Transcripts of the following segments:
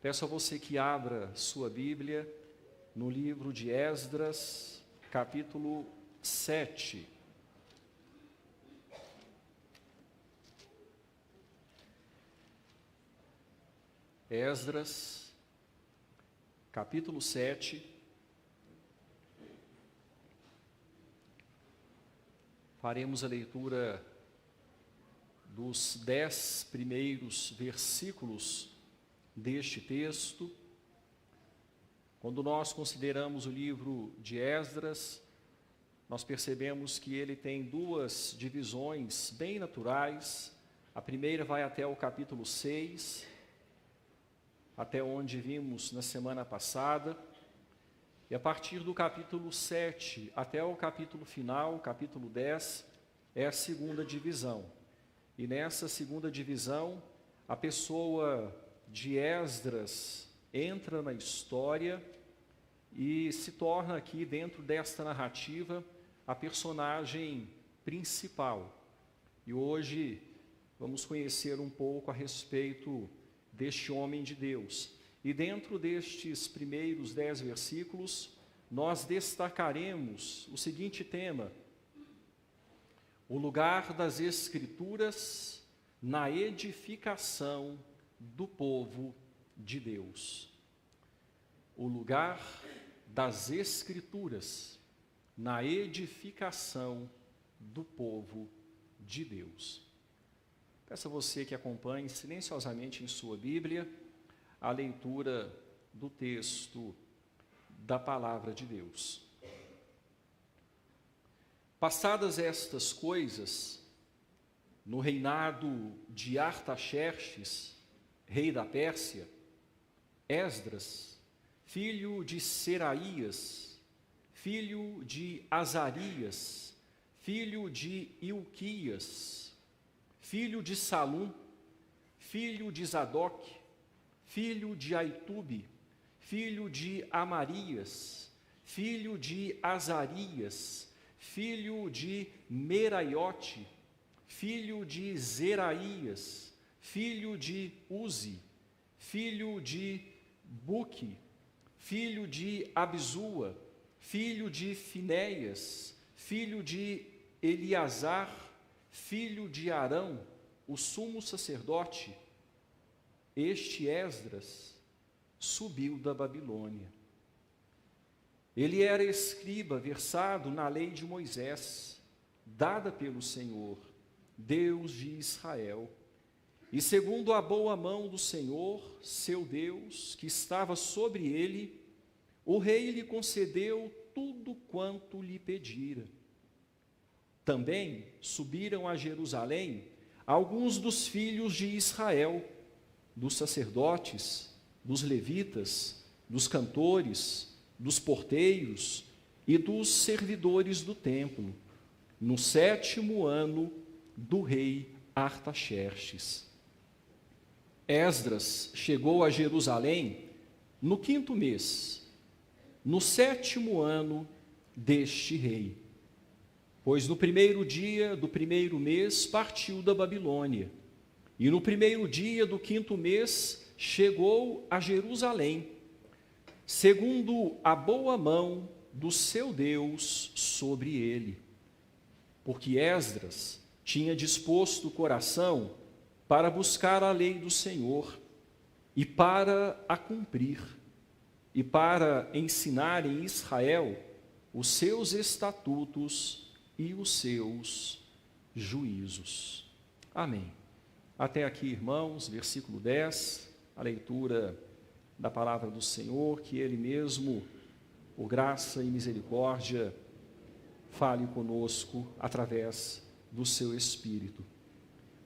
Peço a você que abra sua Bíblia no livro de Esdras, capítulo 7. Esdras, capítulo 7. Faremos a leitura dos 10 primeiros versículos deste texto. Quando nós consideramos o livro de Esdras, nós percebemos que ele tem duas divisões bem naturais. A primeira vai até o capítulo 6, até onde vimos na semana passada, e a partir do capítulo 7 até o capítulo final, o capítulo 10, é a segunda divisão. E nessa segunda divisão, a pessoa de Esdras entra na história e se torna aqui, dentro desta narrativa, a personagem principal. E hoje vamos conhecer um pouco a respeito deste homem de Deus. E dentro destes primeiros 10 versículos, nós destacaremos o seguinte tema: o lugar das Escrituras na edificação do povo de Deus. O lugar das Escrituras na edificação do povo de Deus. Peço a você que acompanhe silenciosamente em sua Bíblia a leitura do texto da palavra de Deus. Passadas estas coisas, no reinado de Artaxerxes, rei da Pérsia, Esdras, filho de Seraías, filho de Azarias, filho de Ilquias, filho de Salum, filho de Zadoc, filho de Aitube, filho de Amarias, filho de Azarias, filho de Meraiote, filho de Zeraías, filho de Uzi, filho de Buque, filho de Abisua, filho de Finéias, filho de Eleazar, filho de Arão, o sumo sacerdote. Este Esdras subiu da Babilônia. Ele era escriba versado na lei de Moisés, dada pelo Senhor, Deus de Israel. E segundo a boa mão do Senhor, seu Deus, que estava sobre ele, o rei lhe concedeu tudo quanto lhe pedira. Também subiram a Jerusalém alguns dos filhos de Israel, dos sacerdotes, dos levitas, dos cantores, dos porteiros e dos servidores do templo, no 7º ano do rei Artaxerxes. Esdras chegou a Jerusalém no 5º mês, no 7º ano deste rei, pois no 1º dia do 1º mês partiu da Babilônia, e no 1º dia do 5º mês chegou a Jerusalém, segundo a boa mão do seu Deus sobre ele, porque Esdras tinha disposto o coração para buscar a lei do Senhor e para a cumprir, e para ensinar em Israel os seus estatutos e os seus juízos. Amém. Até aqui, irmãos, versículo 10, a leitura da palavra do Senhor, que Ele mesmo, por graça e misericórdia, fale conosco através do seu Espírito.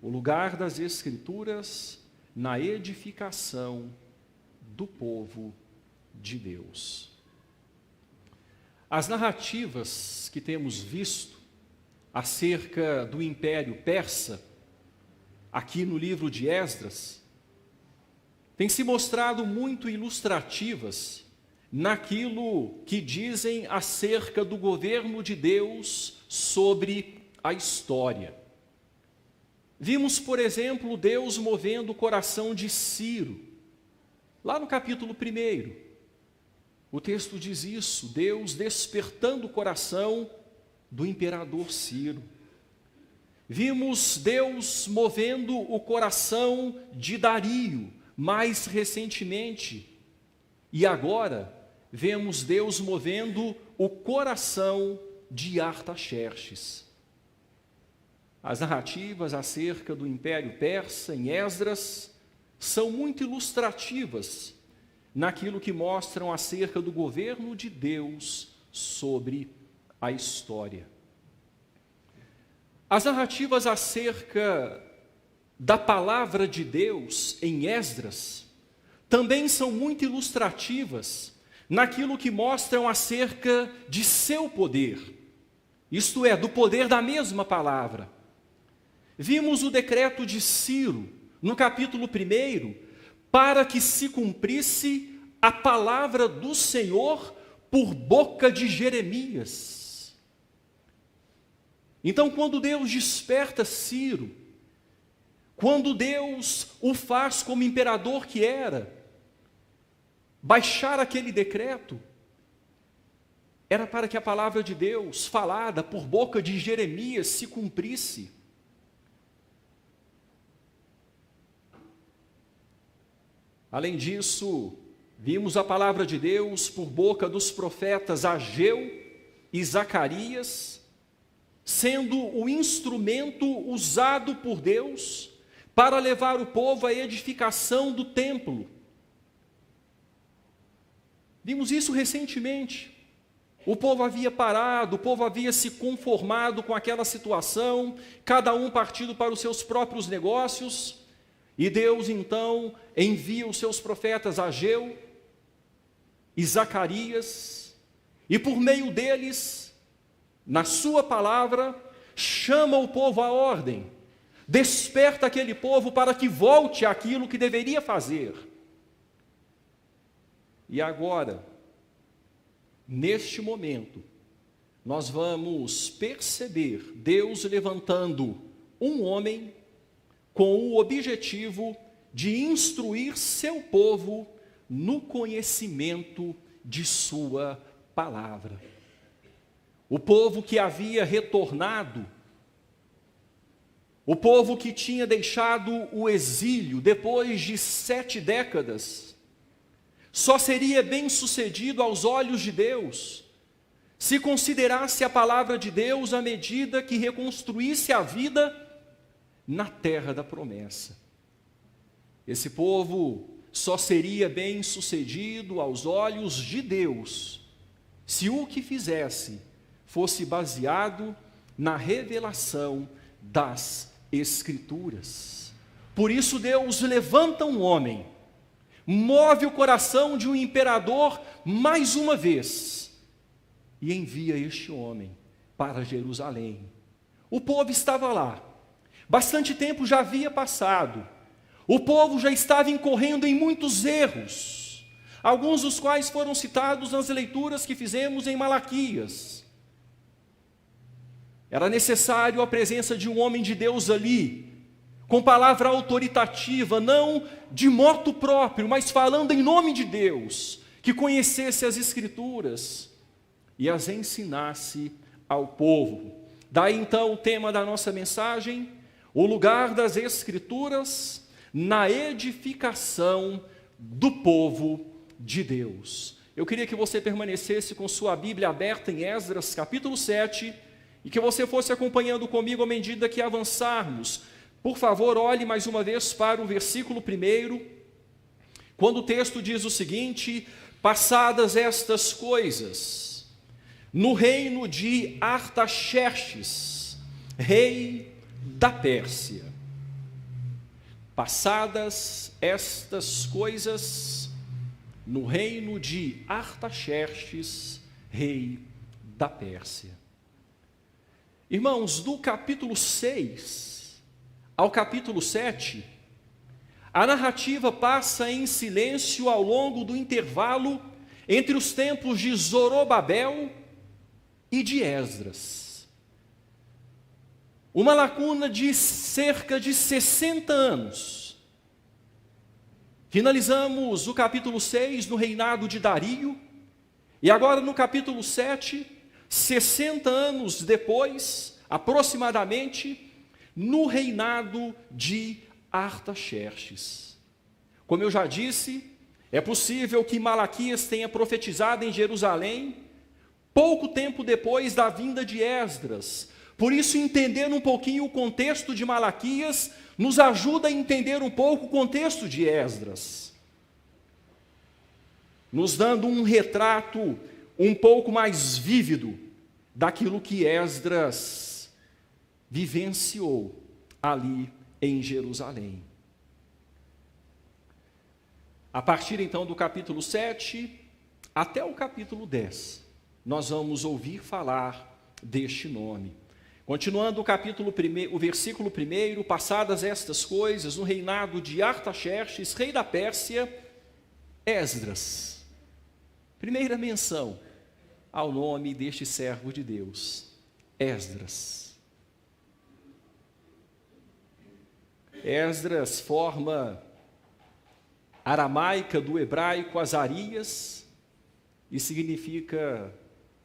O lugar das Escrituras na edificação do povo de Deus. As narrativas que temos visto acerca do Império Persa, aqui no livro de Esdras, têm se mostrado muito ilustrativas naquilo que dizem acerca do governo de Deus sobre a história. Vimos, por exemplo, Deus movendo o coração de Ciro Lá no capítulo 1, o texto diz isso: Deus despertando o coração do imperador Ciro. Vimos Deus movendo o coração de Dario mais recentemente. E agora vemos Deus movendo o coração de Artaxerxes. As narrativas acerca do Império Persa em Esdras são muito ilustrativas naquilo que mostram acerca do governo de Deus sobre a história. As narrativas acerca da palavra de Deus em Esdras também são muito ilustrativas naquilo que mostram acerca de seu poder, isto é, do poder da mesma palavra. Vimos o decreto de Ciro, no capítulo 1, para que se cumprisse a palavra do Senhor por boca de Jeremias. Então, quando Deus desperta Ciro, quando Deus o faz como imperador que era, baixar aquele decreto, era para que a palavra de Deus, falada por boca de Jeremias, se cumprisse. Além disso, vimos a palavra de Deus por boca dos profetas Ageu e Zacarias, sendo o instrumento usado por Deus para levar o povo à edificação do templo. Vimos isso recentemente. O povo havia parado, o povo havia se conformado com aquela situação, cada um partindo para os seus próprios negócios, e Deus então envia os seus profetas Ageu e Zacarias, e por meio deles, na sua palavra, chama o povo à ordem, desperta aquele povo para que volte àquilo que deveria fazer. E agora, neste momento, nós vamos perceber Deus levantando um homem com o objetivo de instruir seu povo no conhecimento de sua palavra. O povo que havia retornado, o povo que tinha deixado o exílio depois de 7 décadas, só seria bem-sucedido aos olhos de Deus se considerasse a palavra de Deus à medida que reconstruísse a vida na terra da promessa. Esse povo só seria bem-sucedido aos olhos de Deus se o que fizesse fosse baseado na revelação das Escrituras. Por isso Deus levanta um homem, move o coração de um imperador mais uma vez e envia este homem para Jerusalém. O povo estava lá, bastante tempo já havia passado, o povo já estava incorrendo em muitos erros, alguns dos quais foram citados nas leituras que fizemos em Malaquias. Era necessário a presença de um homem de Deus ali, com palavra autoritativa, não de moto próprio, mas falando em nome de Deus, que conhecesse as Escrituras e as ensinasse ao povo. Daí então o tema da nossa mensagem: o lugar das Escrituras na edificação do povo de Deus. Eu queria que você permanecesse com sua Bíblia aberta em Esdras capítulo 7, e que você fosse acompanhando comigo à medida que avançarmos. Por favor, olhe mais uma vez para o versículo 1, quando o texto diz o seguinte: passadas estas coisas, no reino de Artaxerxes, rei da Pérsia. Passadas estas coisas, no reino de Artaxerxes, rei da Pérsia. Irmãos, do capítulo 6 ao capítulo 7, a narrativa passa em silêncio ao longo do intervalo entre os tempos de Zorobabel e de Esdras. Uma lacuna de cerca de 60 anos Finalizamos o capítulo 6 no reinado de Dario, e agora no capítulo 7, 60 anos depois, aproximadamente, no reinado de Artaxerxes. Como eu já disse, é possível que Malaquias tenha profetizado em Jerusalém pouco tempo depois da vinda de Esdras. Por isso, entender um pouquinho o contexto de Malaquias nos ajuda a entender um pouco o contexto de Esdras, nos dando um retrato um pouco mais vívido daquilo que Esdras vivenciou ali em Jerusalém. A partir então do capítulo 7 até o capítulo 10, nós vamos ouvir falar deste nome. Continuando o capítulo 1, o versículo 1, passadas estas coisas, no reinado de Artaxerxes, rei da Pérsia, Esdras. Primeira menção ao nome deste servo de Deus, Esdras. Esdras forma aramaica do hebraico Azarias e significa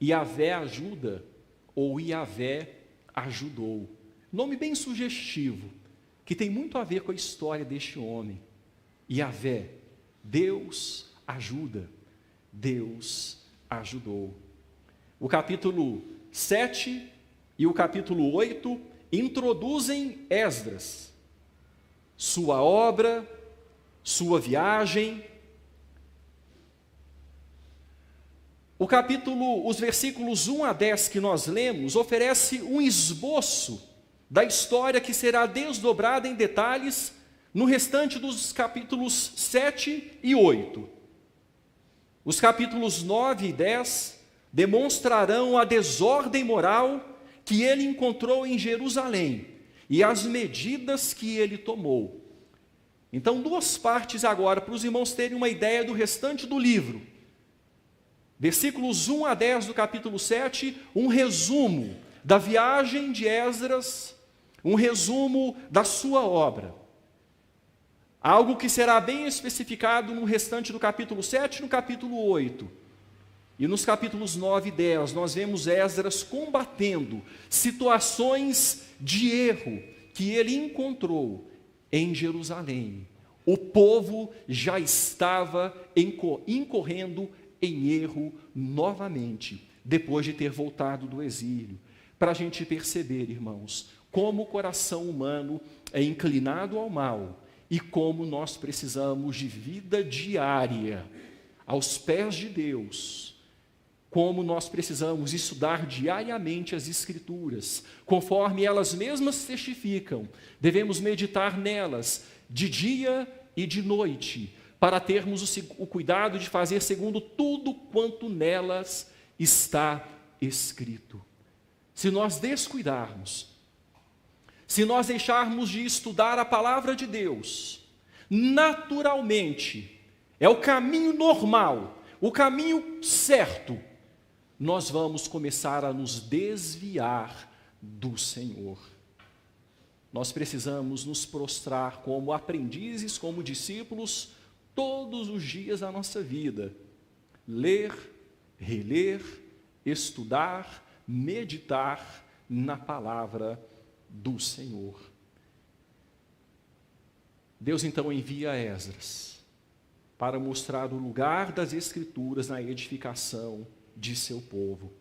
Iavé ajuda ou Iavé ajudou. Nome bem sugestivo, que tem muito a ver com a história deste homem. Iavé, Deus ajuda, Deus ajudou. O capítulo 7 e o capítulo 8 introduzem Esdras, sua obra, sua viagem. Os versículos 1 a 10 que nós lemos, oferece um esboço da história que será desdobrada em detalhes no restante dos capítulos 7 e 8. Os capítulos 9 e 10 demonstrarão a desordem moral que ele encontrou em Jerusalém e as medidas que ele tomou. Então, duas partes agora, para os irmãos terem uma ideia do restante do livro. Versículos 1 a 10 do capítulo 7, um resumo da viagem de Esdras, um resumo da sua obra. Algo que será bem especificado no restante do capítulo 7 e no capítulo 8. E nos capítulos 9 e 10, nós vemos Esdras combatendo situações de erro que ele encontrou em Jerusalém. O povo já estava incorrendo em erro novamente, depois de ter voltado do exílio. Para a gente perceber, irmãos, como o coração humano é inclinado ao mal e como nós precisamos de vida diária aos pés de Deus, como nós precisamos estudar diariamente as Escrituras, conforme elas mesmas testificam. Devemos meditar nelas de dia e de noite, para termos o cuidado de fazer segundo tudo quanto nelas está escrito. Se nós descuidarmos, se nós deixarmos de estudar a palavra de Deus, naturalmente, é o caminho normal, o caminho certo, nós vamos começar a nos desviar do Senhor. Nós precisamos nos prostrar como aprendizes, como discípulos, todos os dias da nossa vida. Ler, reler, estudar, meditar na palavra do Senhor. Deus então envia Esdras para mostrar o lugar das Escrituras na edificação de seu povo.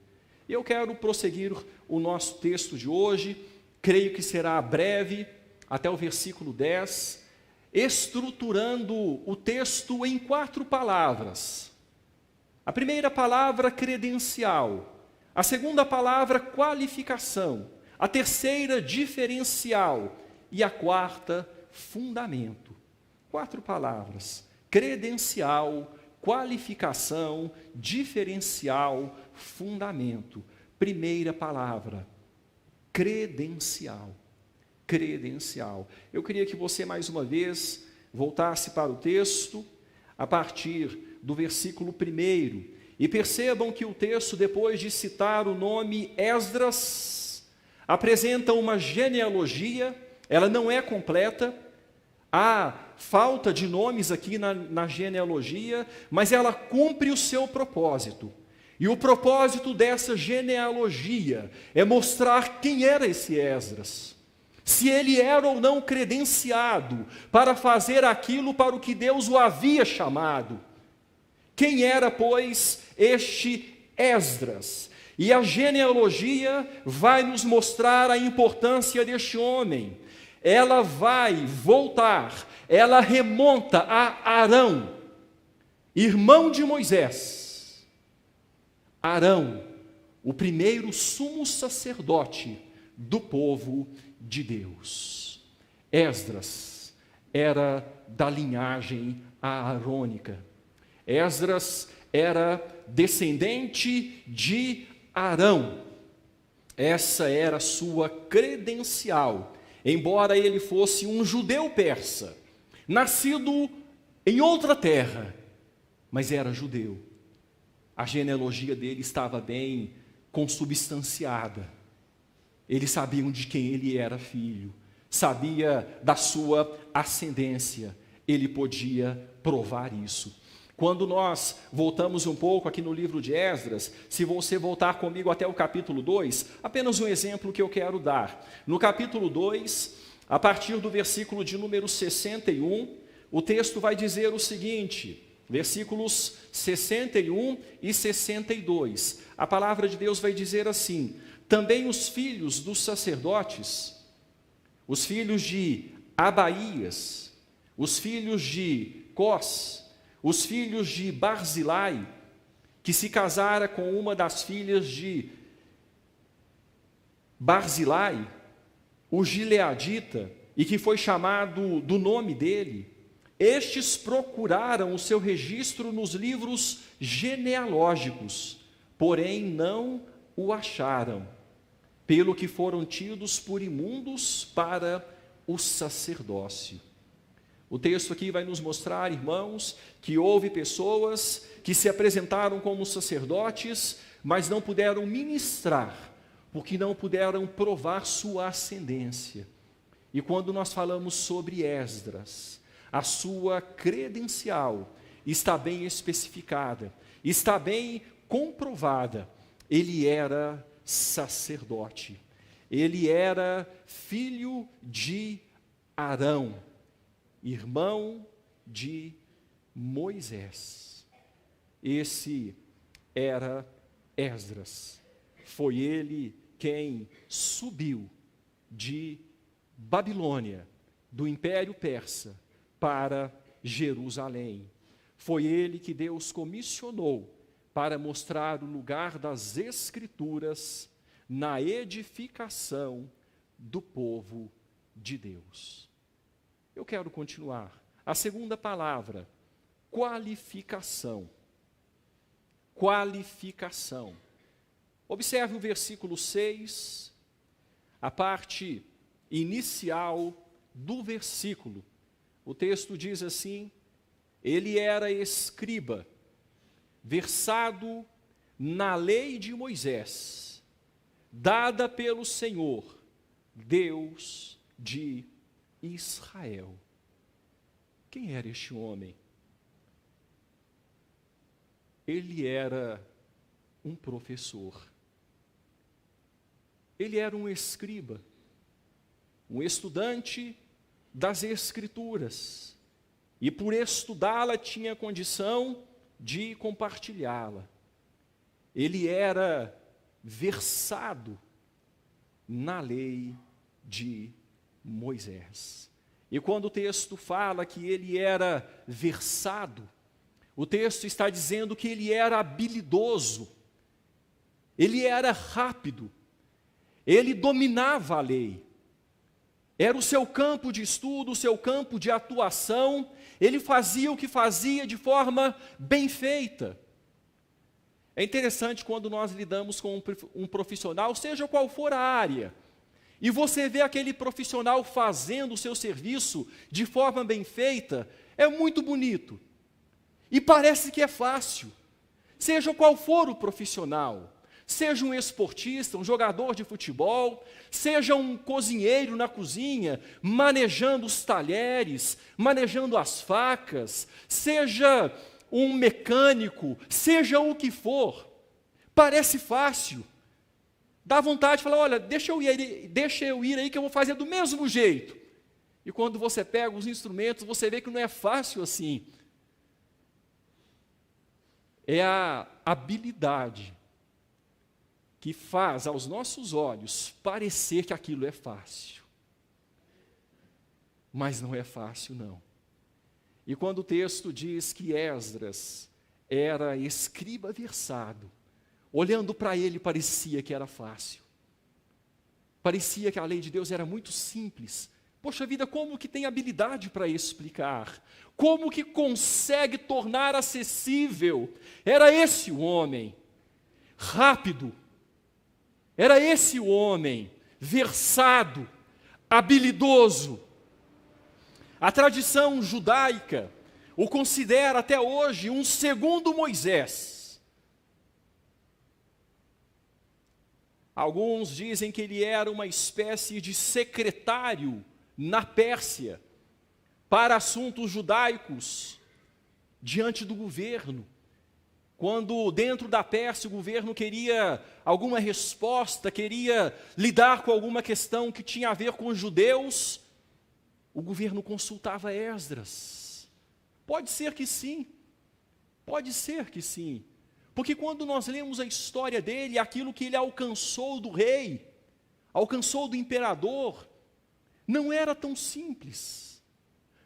Eu quero prosseguir o nosso texto de hoje, creio que será breve, até o versículo 10, estruturando o texto em 4 palavras. A primeira palavra, credencial. A segunda palavra, qualificação. A terceira, diferencial. E a quarta, fundamento. 4 palavras: credencial, qualificação, diferencial, fundamento. Primeira palavra, credencial. Credencial. Eu queria que você, mais uma vez, voltasse para o texto, a partir do versículo 1, e percebam que o texto, depois de citar o nome Esdras, apresenta uma genealogia, ela não é completa, Há falta de nomes aqui na genealogia, mas ela cumpre o seu propósito. E o propósito dessa genealogia é mostrar quem era esse Esdras. Se ele era ou não credenciado para fazer aquilo para o que Deus o havia chamado. Quem era, pois, este Esdras? E a genealogia vai nos mostrar a importância deste homem. Ela vai voltar, ela remonta a Arão, irmão de Moisés. Arão, o primeiro sumo sacerdote do povo de Deus. Esdras era da linhagem aarônica. Esdras era descendente de Arão. Essa era a sua credencial. Embora ele fosse um judeu persa, nascido em outra terra, mas era judeu. A genealogia dele estava bem consubstanciada. Eles sabiam de quem ele era filho, sabia da sua ascendência. Ele podia provar isso. Quando nós voltamos um pouco aqui no livro de Esdras, se você voltar comigo até o capítulo 2, apenas um exemplo que eu quero dar. No capítulo 2, a partir do versículo de número 61, o texto vai dizer o seguinte, versículos 61 e 62. A palavra de Deus vai dizer assim: também os filhos dos sacerdotes, os filhos de Abaías, os filhos de Cós, os filhos de Barzilai, que se casara com uma das filhas de Barzilai, o gileadita, e que foi chamado do nome dele, estes procuraram o seu registro nos livros genealógicos, porém não o acharam, pelo que foram tidos por imundos para o sacerdócio. O texto aqui vai nos mostrar, irmãos, que houve pessoas que se apresentaram como sacerdotes, mas não puderam ministrar, porque não puderam provar sua ascendência. E quando nós falamos sobre Esdras, a sua credencial está bem especificada, está bem comprovada. Ele era sacerdote, ele era filho de Arão, irmão de Moisés. Esse era Esdras. Foi ele quem subiu de Babilônia, do Império Persa, para Jerusalém. Foi ele que Deus comissionou para mostrar o lugar das Escrituras na edificação do povo de Deus. Eu quero continuar. A segunda palavra, qualificação. Qualificação. Observe o versículo 6, a parte inicial do versículo. O texto diz assim: ele era escriba, versado na lei de Moisés, dada pelo Senhor, Deus de Israel. Quem era este homem? Ele era um professor. Ele era um escriba, um estudante das Escrituras. E por estudá-la tinha condição de compartilhá-la. Ele era versado na lei de Moisés. E quando o texto fala que ele era versado, o texto está dizendo que ele era habilidoso, ele era rápido, ele dominava a lei. Era o seu campo de estudo, o seu campo de atuação, ele fazia o que fazia de forma bem feita. É interessante quando nós lidamos com um profissional, seja qual for a área, e você vê aquele profissional fazendo o seu serviço de forma bem feita, é muito bonito. E parece que é fácil. Seja qual for o profissional, seja um esportista, um jogador de futebol, seja um cozinheiro na cozinha, manejando os talheres, manejando as facas, seja um mecânico, seja o que for, parece fácil. Dá vontade de falar, olha, deixa eu ir aí que eu vou fazer do mesmo jeito. E quando você pega os instrumentos, você vê que não é fácil assim. É a habilidade que faz aos nossos olhos parecer que aquilo é fácil. Mas não é fácil, não. E quando o texto diz que Esdras era escriba versado, olhando para ele parecia que era fácil. Parecia que a lei de Deus era muito simples. Poxa vida, como que tem habilidade para explicar? Como que consegue tornar acessível? Era esse o homem, rápido. Era esse o homem, versado, habilidoso. A tradição judaica o considera até hoje um segundo Moisés. Alguns dizem que ele era uma espécie de secretário na Pérsia para assuntos judaicos diante do governo. Quando dentro da Pérsia o governo queria alguma resposta, queria lidar com alguma questão que tinha a ver com os judeus, o governo consultava Esdras. Pode ser que sim, porque quando nós lemos a história dele, aquilo que ele alcançou do rei, alcançou do imperador, não era tão simples,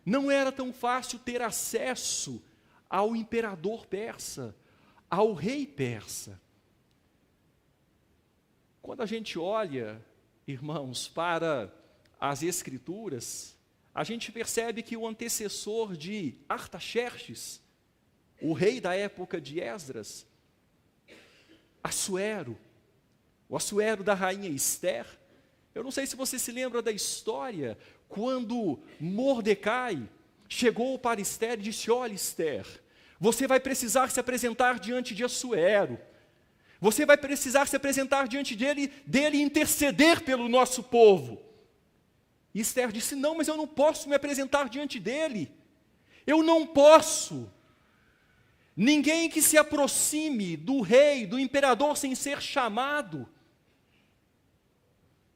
não era tão fácil ter acesso ao imperador persa, ao rei persa. Quando a gente olha, irmãos, para as Escrituras, a gente percebe que o antecessor de Artaxerxes, o rei da época de Esdras, Assuero, o Assuero da rainha Ester, eu não sei se você se lembra da história, quando Mordecai chegou para Ester e disse, olha Ester, você vai precisar se apresentar diante de Assuero, você vai precisar se apresentar diante dele e interceder pelo nosso povo. E Ester disse, não, mas eu não posso me apresentar diante dele, eu não posso. Ninguém que se aproxime do rei, do imperador, sem ser chamado,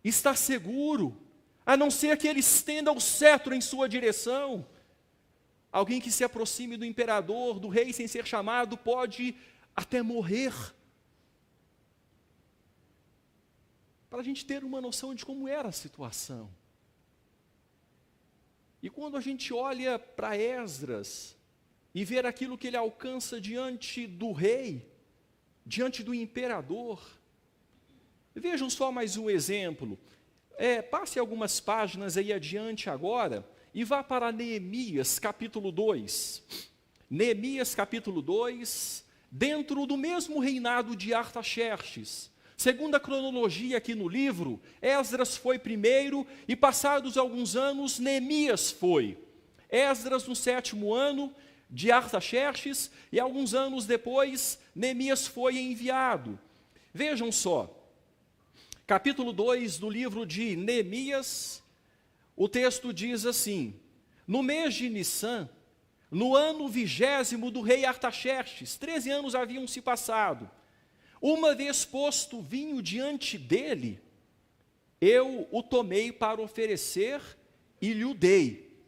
está seguro, a não ser que ele estenda o cetro em sua direção. Alguém que se aproxime do imperador, do rei, sem ser chamado, pode até morrer. Para a gente ter uma noção de como era a situação. E quando a gente olha para Esdras e ver aquilo que ele alcança diante do rei, diante do imperador, vejam só mais um exemplo. Passe algumas páginas aí adiante agora e vá para Neemias capítulo 2. Neemias capítulo 2, dentro do mesmo reinado de Artaxerxes. Segundo a cronologia aqui no livro, Esdras foi primeiro e passados alguns anos, Neemias foi. Esdras no 7º ano de Artaxerxes e alguns anos depois, Neemias foi enviado. Vejam só, capítulo 2 do livro de Neemias, o texto diz assim, no mês de Nissan, no ano 20º do rei Artaxerxes, 13 anos haviam se passado, uma vez posto vinho diante dele, eu o tomei para oferecer e lhe o dei.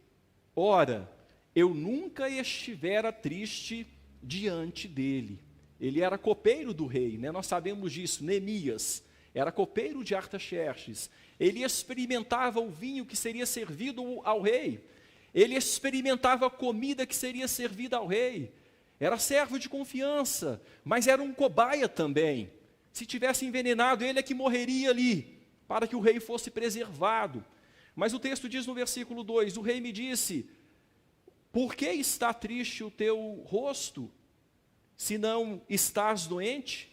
Ora, eu nunca estivera triste diante dele. Ele era copeiro do rei, né? Nós sabemos disso, Neemias era copeiro de Artaxerxes. Ele experimentava o vinho que seria servido ao rei. Ele experimentava a comida que seria servida ao rei. Era servo de confiança, mas era um cobaia também. Se tivesse envenenado, ele é que morreria ali, para que o rei fosse preservado. Mas o texto diz no versículo 2, o rei me disse, por que está triste o teu rosto, se não estás doente?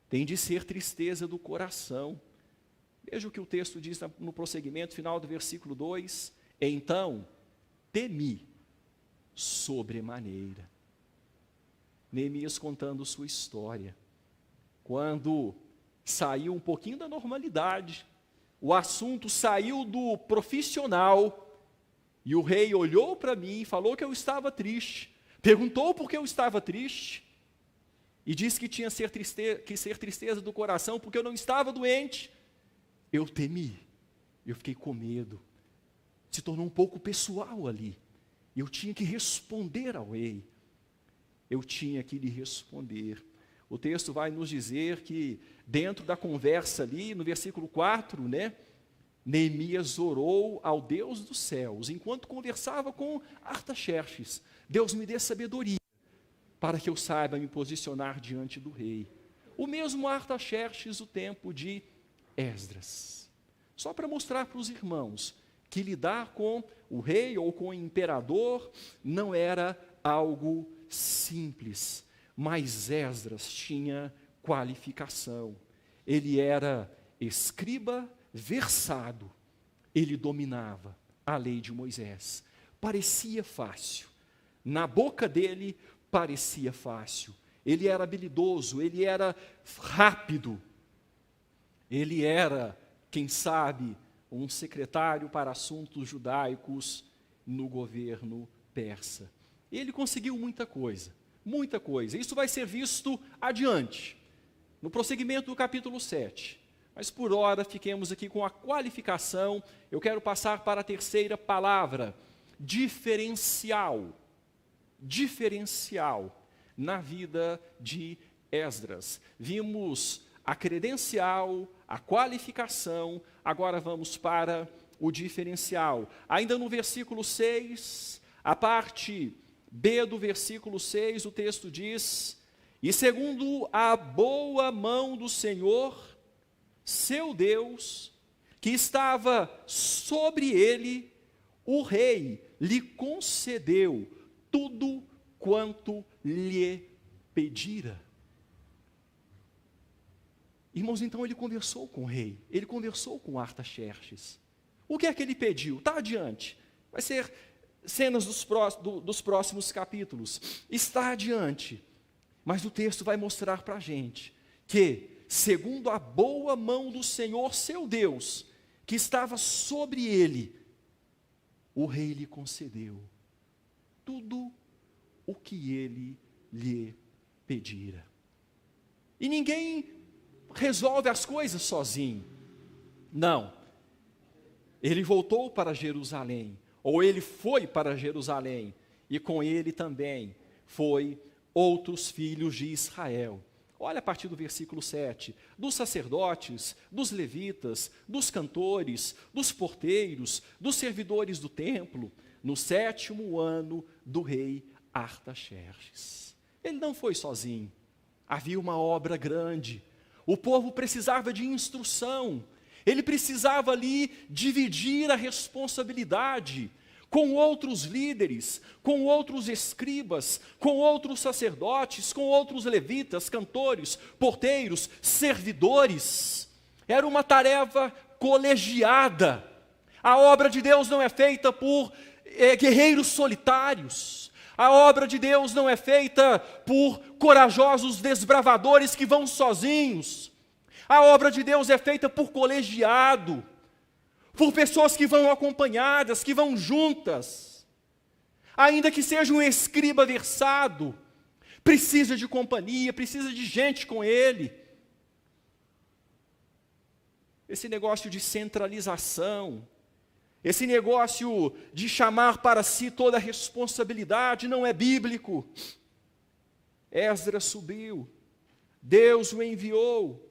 Tem de ser tristeza do coração. Veja o que o texto diz no prosseguimento final do versículo 2, então temi sobremaneira. Neemias contando sua história. quando saiu um pouquinho da normalidade, o assunto saiu do profissional, e o rei olhou para mim, falou que eu estava triste, perguntou por que eu estava triste, e disse que tinha que ser tristeza do coração, porque eu não estava doente. Eu temi, eu fiquei com medo, se tornou um pouco pessoal ali, eu tinha que responder ao rei, eu tinha que lhe responder. O texto vai nos dizer que, dentro da conversa ali, no versículo 4, Neemias orou ao Deus dos céus, enquanto conversava com Artaxerxes: Deus me dê sabedoria, para que eu saiba me posicionar diante do rei. O mesmo Artaxerxes, o tempo de Esdras. Só para mostrar para os irmãos que lidar com o rei ou com o imperador não era algo simples, mas Esdras tinha qualificação. Ele era escriba versado, ele dominava a lei de Moisés. Parecia fácil, na boca dele parecia fácil, ele era habilidoso, ele era rápido, ele era, quem sabe, um secretário para assuntos judaicos no governo persa. Ele conseguiu muita coisa, muita coisa. Isso vai ser visto adiante, no prosseguimento do capítulo 7. Mas por hora fiquemos aqui com a qualificação. Eu quero passar para a terceira palavra: diferencial. Diferencial na vida de Esdras. Vimos a credencial, a qualificação, agora vamos para o diferencial. Ainda no versículo 6, a parte B do versículo 6, o texto diz: e segundo a boa mão do Senhor, seu Deus, que estava sobre ele, o rei lhe concedeu tudo quanto lhe pedira. Irmãos, então ele conversou com o rei, ele conversou com Artaxerxes. O que é que ele pediu? Está adiante, vai ser cenas dos próximos capítulos. Está adiante, mas o texto vai mostrar para a gente que, segundo a boa mão do Senhor, seu Deus, que estava sobre ele, o rei lhe concedeu tudo o que ele lhe pedira. E ninguém resolve as coisas sozinho. Não. Ele voltou para Jerusalém, ou ele foi para Jerusalém, e com ele também foi outros filhos de Israel. Olha a partir do versículo 7, dos sacerdotes, dos levitas, dos cantores, dos porteiros, dos servidores do templo, no 7º ano do rei Artaxerxes. Ele não foi sozinho, havia uma obra grande, o povo precisava de instrução, ele precisava ali dividir a responsabilidade com outros líderes, com outros escribas, com outros sacerdotes, com outros levitas, cantores, porteiros, servidores. Era uma tarefa colegiada. A obra de Deus não é feita por guerreiros solitários. A obra de Deus não é feita por corajosos desbravadores que vão sozinhos. A obra de Deus é feita por colegiado, por pessoas que vão acompanhadas, que vão juntas. Ainda que seja um escriba versado, precisa de companhia, precisa de gente com ele. Esse negócio de centralização, esse negócio de chamar para si toda a responsabilidade não é bíblico. Esdras subiu, Deus o enviou,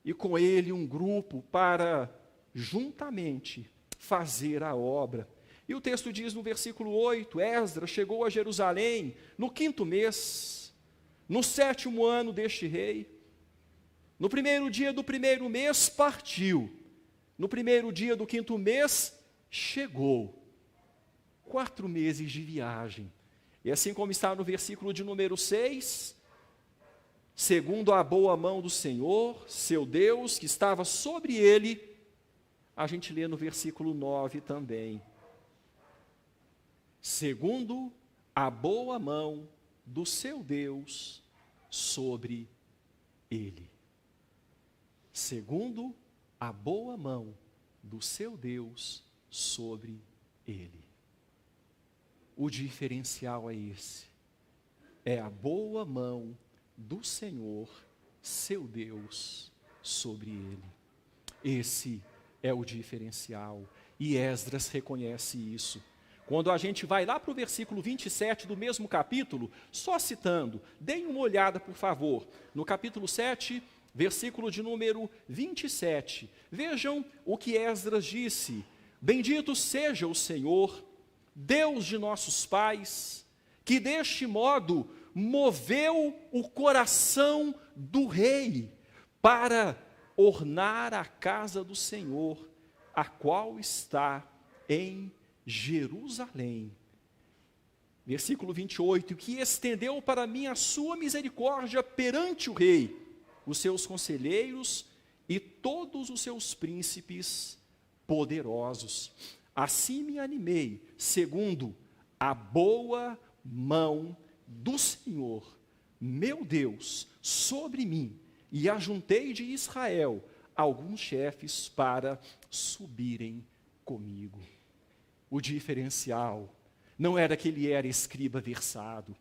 e com ele um grupo para juntamente fazer a obra. E o texto diz no versículo 8, Esdras chegou a Jerusalém no 5º mês, no 7º ano deste rei. No 1º dia do 1º mês partiu, no 1º dia do 5º mês chegou. 4 meses de viagem. E assim como está no versículo de número 6, segundo a boa mão do Senhor, seu Deus, que estava sobre ele, a gente lê no versículo 9 também. Segundo a boa mão do seu Deus sobre ele, segundo a boa mão do seu Deus sobre ele. O diferencial é esse, é a boa mão do Senhor, seu Deus, sobre ele. Esse é o diferencial, e Esdras reconhece isso. Quando a gente vai lá para o versículo 27 do mesmo capítulo, só citando, deem uma olhada, por favor, no capítulo 7, versículo de número 27. Vejam o que Esdras disse: bendito seja o Senhor, Deus de nossos pais, que deste modo moveu o coração do rei para ornar a casa do Senhor, a qual está em Jerusalém. Versículo 28, que estendeu para mim a sua misericórdia perante o rei, os seus conselheiros e todos os seus príncipes poderosos. Assim me animei, segundo a boa mão do Senhor, meu Deus, sobre mim, e ajuntei de Israel alguns chefes para subirem comigo. O diferencial não era que ele era escriba versado,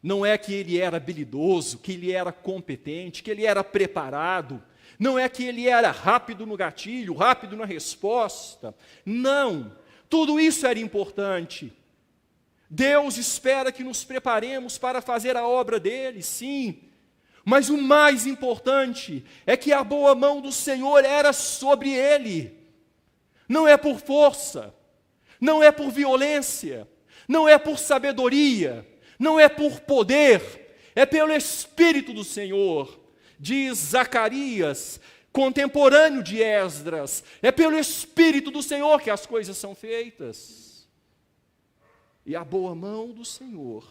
não é que ele era habilidoso, que ele era competente, que ele era preparado, não é que ele era rápido no gatilho, rápido na resposta. Não, tudo isso era importante. Deus espera que nos preparemos para fazer a obra dele, sim. Mas o mais importante é que a boa mão do Senhor era sobre ele. Não é por força, não é por violência, não é por sabedoria, não é por poder, é pelo Espírito do Senhor. Diz Zacarias, contemporâneo de Esdras, é pelo Espírito do Senhor que as coisas são feitas. E a boa mão do Senhor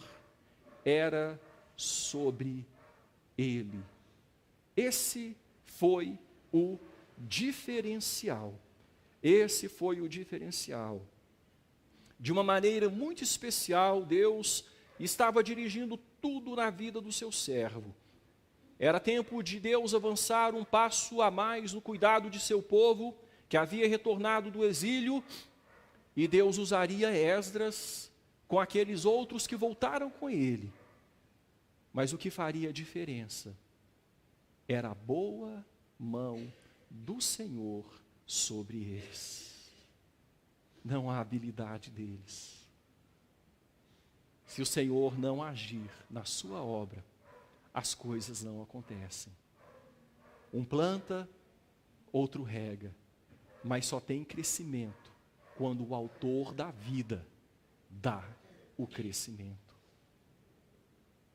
era sobre ele. Esse foi o diferencial. Esse foi o diferencial. De uma maneira muito especial, Deus estava dirigindo tudo na vida do seu servo. Era tempo de Deus avançar um passo a mais no cuidado de seu povo, que havia retornado do exílio, e Deus usaria Esdras com aqueles outros que voltaram com ele. Mas o que faria a diferença era a boa mão do Senhor sobre eles. Não a habilidade deles. Se o Senhor não agir na sua obra, as coisas não acontecem. Um planta, outro rega, mas só tem crescimento quando o autor da vida dá o crescimento.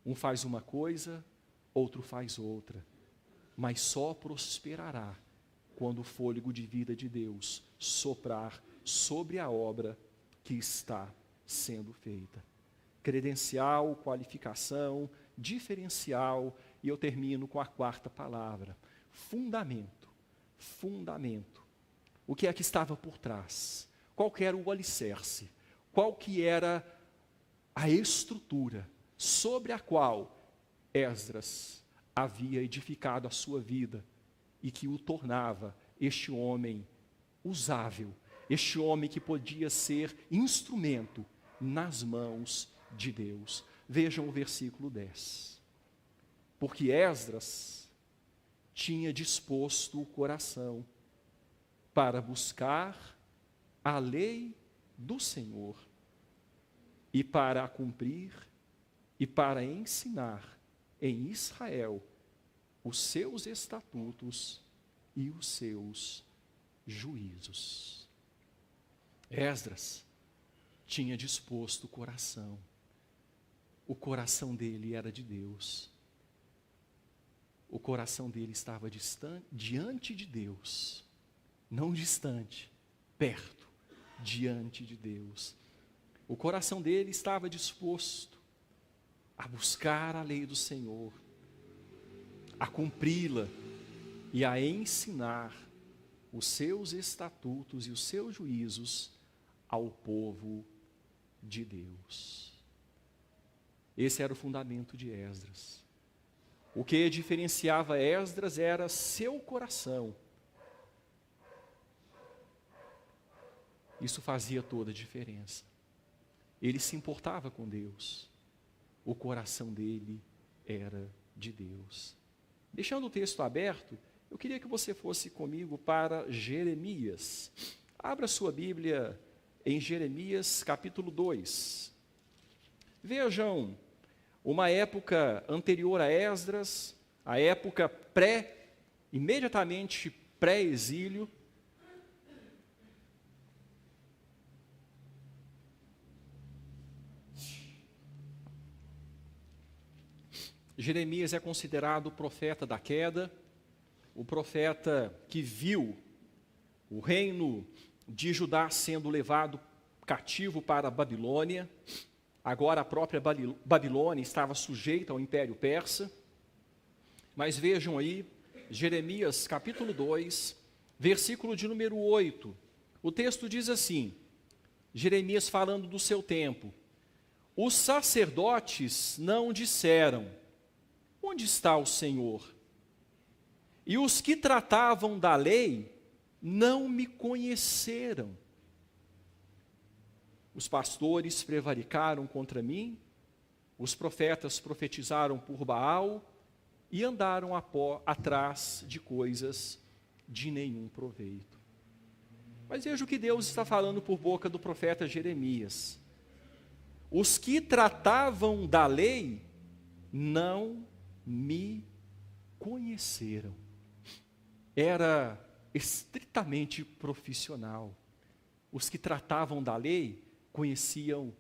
Um faz uma coisa, outro faz outra, mas só prosperará quando o fôlego de vida de Deus soprar sobre a obra que está sendo feita. Credencial, qualificação, diferencial, e eu termino com a quarta palavra: fundamento. Fundamento. O que é que estava por trás? Qual que era o alicerce? Qual que era a estrutura sobre a qual Esdras havia edificado a sua vida e que o tornava este homem usável, este homem que podia ser instrumento nas mãos de Deus? Vejam o versículo 10. Porque Esdras tinha disposto o coração para buscar a lei do Senhor e para a cumprir e para ensinar em Israel os seus estatutos e os seus juízos. Esdras tinha disposto o coração. O coração dele era de Deus. O coração dele estava diante de Deus. Não distante, perto, diante de Deus. O coração dele estava disposto a buscar a lei do Senhor, a cumpri-la e a ensinar os seus estatutos e os seus juízos ao povo de Deus. Esse era o fundamento de Esdras. O que diferenciava Esdras era seu coração. Isso fazia toda a diferença. Ele se importava com Deus. O coração dele era de Deus. Deixando o texto aberto, eu queria que você fosse comigo para Jeremias. Abra sua Bíblia em Jeremias capítulo 2. Vejam, uma época anterior a Esdras, a época imediatamente pré-exílio. Jeremias é considerado o profeta da queda, o profeta que viu o reino de Judá sendo levado cativo para a Babilônia. Agora a própria Babilônia estava sujeita ao Império Persa. Mas vejam aí, Jeremias capítulo 2, versículo de número 8. O texto diz assim, Jeremias falando do seu tempo: os sacerdotes não disseram, onde está o Senhor? E os que tratavam da lei não me conheceram. Os pastores prevaricaram contra mim, os profetas profetizaram por Baal e andaram atrás de coisas de nenhum proveito. Mas veja o que Deus está falando por boca do profeta Jeremias. Os que tratavam da lei não me conheceram. Era estritamente profissional. Os que tratavam da lei conheciam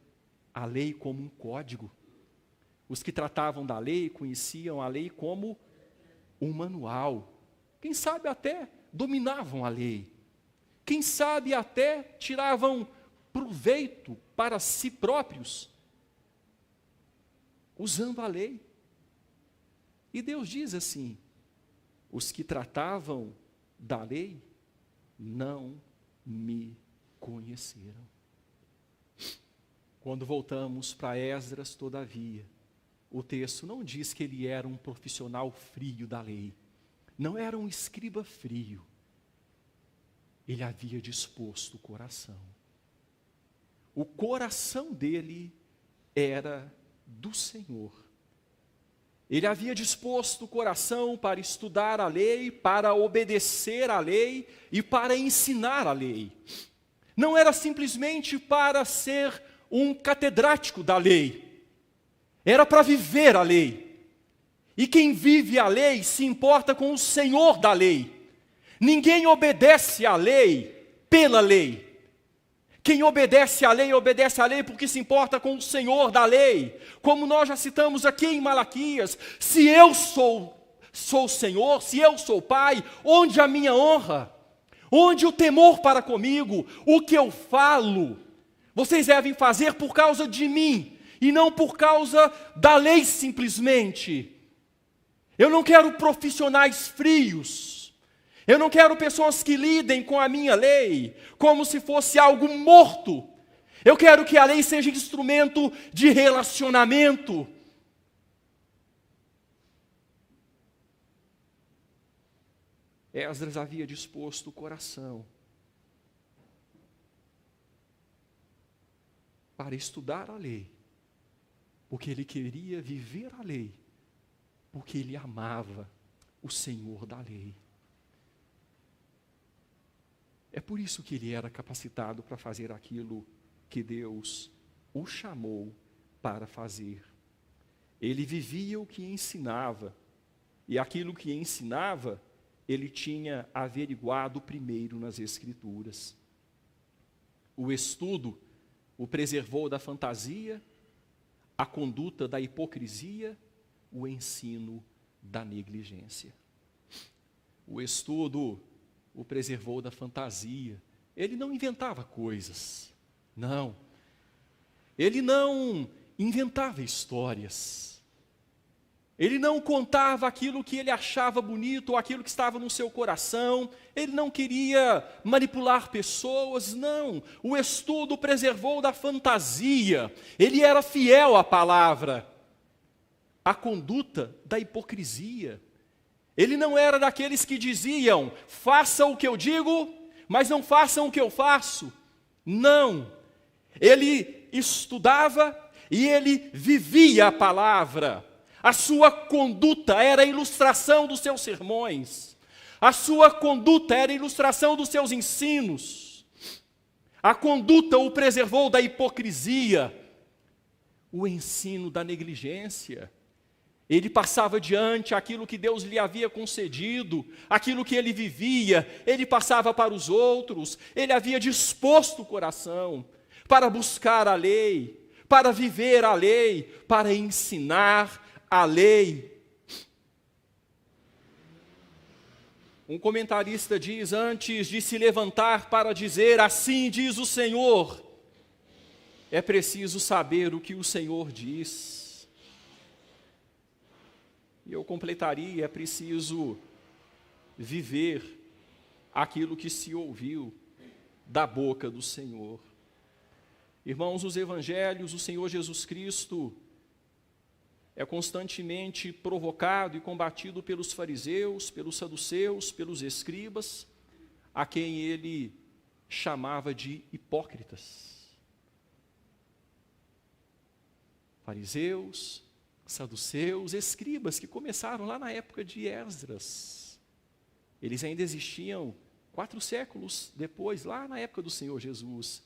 a lei como um código. Os que tratavam da lei conheciam a lei como um manual. Quem sabe até dominavam a lei. Quem sabe até tiravam proveito para si próprios, usando a lei. E Deus diz assim: os que tratavam da lei não me conheceram. Quando voltamos para Esdras, todavia, o texto não diz que ele era um profissional frio da lei. Não era um escriba frio. Ele havia disposto o coração. O coração dele era do Senhor. Ele havia disposto o coração para estudar a lei, para obedecer a lei e para ensinar a lei. Não era simplesmente para ser um catedrático da lei. Era para viver a lei. E quem vive a lei se importa com o Senhor da lei. Ninguém obedece à lei pela lei. Quem obedece à lei porque se importa com o Senhor da lei. Como nós já citamos aqui em Malaquias, se eu sou Senhor, se eu sou Pai, onde a minha honra? Onde o temor para comigo? O que eu falo? Vocês devem fazer por causa de mim, e não por causa da lei simplesmente. Eu não quero profissionais frios. Eu não quero pessoas que lidem com a minha lei como se fosse algo morto. Eu quero que a lei seja instrumento de relacionamento. Esdras havia disposto o coração para estudar a lei, porque ele queria viver a lei, porque ele amava o Senhor da lei. É por isso que ele era capacitado para fazer aquilo que Deus o chamou para fazer. Ele vivia o que ensinava, e aquilo que ensinava, ele tinha averiguado primeiro nas Escrituras. O estudo o preservou da fantasia, a conduta da hipocrisia, o ensino da negligência. O estudo o preservou da fantasia. Ele não inventava coisas, não. Ele não inventava histórias. Ele não contava aquilo que ele achava bonito, ou aquilo que estava no seu coração. Ele não queria manipular pessoas, não. O estudo preservou da fantasia. Ele era fiel à palavra. a conduta da hipocrisia. Ele não era daqueles que diziam, faça o que eu digo, mas não façam o que eu faço. Não. Ele estudava e ele vivia a palavra. A sua conduta era a ilustração dos seus sermões. A sua conduta era a ilustração dos seus ensinos. A conduta o preservou da hipocrisia, o ensino da negligência. Ele passava adiante aquilo que Deus lhe havia concedido, aquilo que ele vivia, ele passava para os outros, ele havia disposto o coração para buscar a lei, para viver a lei, para ensinar a lei. Um comentarista diz, antes de se levantar para dizer, assim diz o Senhor, é preciso saber o que o Senhor diz. E eu completaria, é preciso viver aquilo que se ouviu da boca do Senhor. Irmãos, os evangelhos, o Senhor Jesus Cristo é constantemente provocado e combatido pelos fariseus, pelos saduceus, pelos escribas, a quem ele chamava de hipócritas. Fariseus, saduceus, escribas, que começaram lá na época de Esdras. Eles ainda existiam 4 séculos depois, lá na época do Senhor Jesus.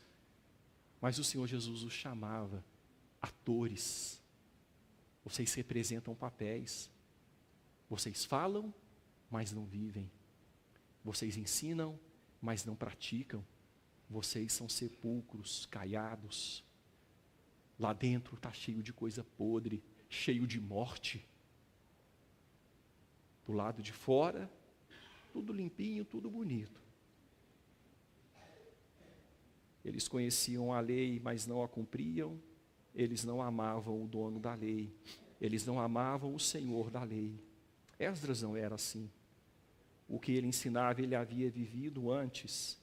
Mas o Senhor Jesus os chamava atores. Vocês representam papéis. Vocês falam, mas não vivem. Vocês ensinam, mas não praticam. Vocês são sepulcros caiados. Lá dentro está cheio de coisa podre, cheio de morte. Do lado de fora, tudo limpinho, tudo bonito. Eles conheciam a lei, mas não a cumpriam. Eles não amavam o dono da lei. Eles não amavam o Senhor da lei. Esdras não era assim. O que ele ensinava, ele havia vivido antes.